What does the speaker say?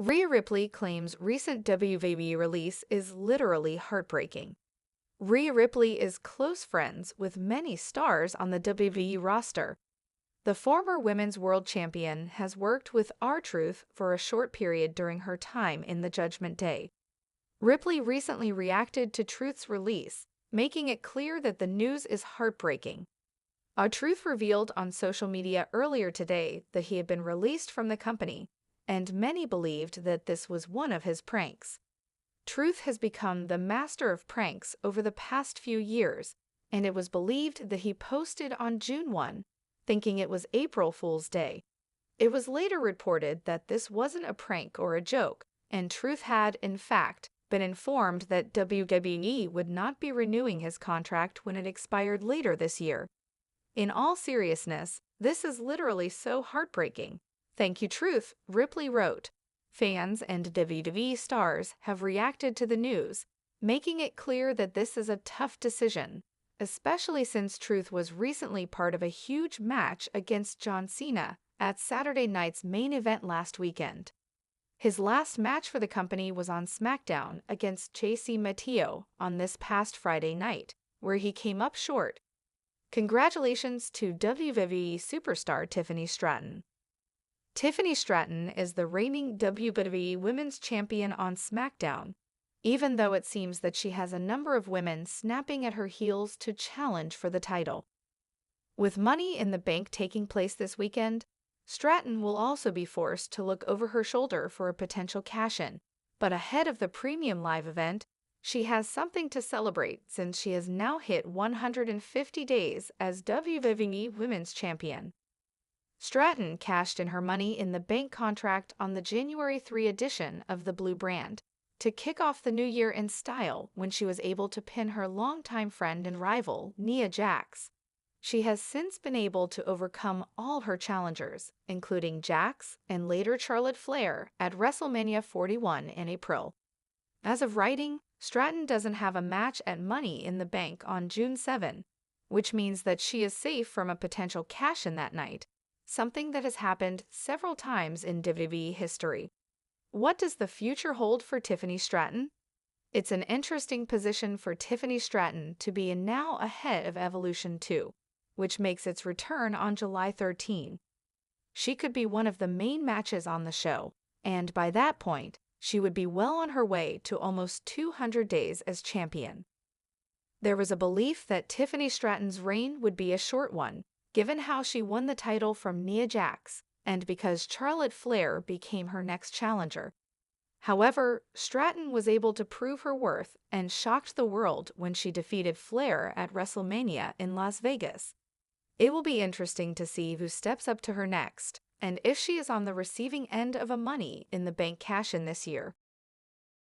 Rhea Ripley claims recent WWE release is literally heartbreaking. Rhea Ripley is close friends with many stars on the WWE roster. The former Women's World Champion has worked with R-Truth for a short period during her time in the Judgment Day. Ripley recently reacted to Truth's release, making it clear that the news is heartbreaking. R-Truth revealed on social media earlier today that he had been released from the company, and many believed that this was one of his pranks. Truth has become the master of pranks over the past few years, and it was believed that he posted on June 1, thinking it was April Fool's Day. It was later reported that this wasn't a prank or a joke, and Truth had, in fact, been informed that WWE would not be renewing his contract when it expired later this year. In all seriousness, this is literally so heartbreaking. Thank you, Truth, Ripley wrote. Fans and WWE stars have reacted to the news, making it clear that this is a tough decision, especially since Truth was recently part of a huge match against John Cena at Saturday night's main event last weekend. His last match for the company was on SmackDown against Chase Mateo on this past Friday night, where he came up short. Congratulations to WWE superstar Tiffany Stratton. Tiffany Stratton is the reigning WWE Women's Champion on SmackDown, even though it seems that she has a number of women snapping at her heels to challenge for the title. With Money in the Bank taking place this weekend, Stratton will also be forced to look over her shoulder for a potential cash-in, but ahead of the premium live event, she has something to celebrate since she has now hit 150 days as WWE Women's Champion. Stratton cashed in her Money in the Bank contract on the January 3 edition of the Blue Brand to kick off the new year in style when she was able to pin her longtime friend and rival, Nia Jax. She has since been able to overcome all her challengers, including Jax and later Charlotte Flair at WrestleMania 41 in April. As of writing, Stratton doesn't have a match at Money in the Bank on June 7, which means that she is safe from a potential cash-in that night, something that has happened several times in WWE history. What does the future hold for Tiffany Stratton? It's an interesting position for Tiffany Stratton to be in now ahead of Evolution 2, which makes its return on July 13. She could be one of the main matches on the show, and by that point, she would be well on her way to almost 200 days as champion. There was a belief that Tiffany Stratton's reign would be a short one, given how she won the title from Nia Jax, and because Charlotte Flair became her next challenger. However, Stratton was able to prove her worth and shocked the world when she defeated Flair at WrestleMania in Las Vegas. It will be interesting to see who steps up to her next, and if she is on the receiving end of a Money in the Bank cash-in this year.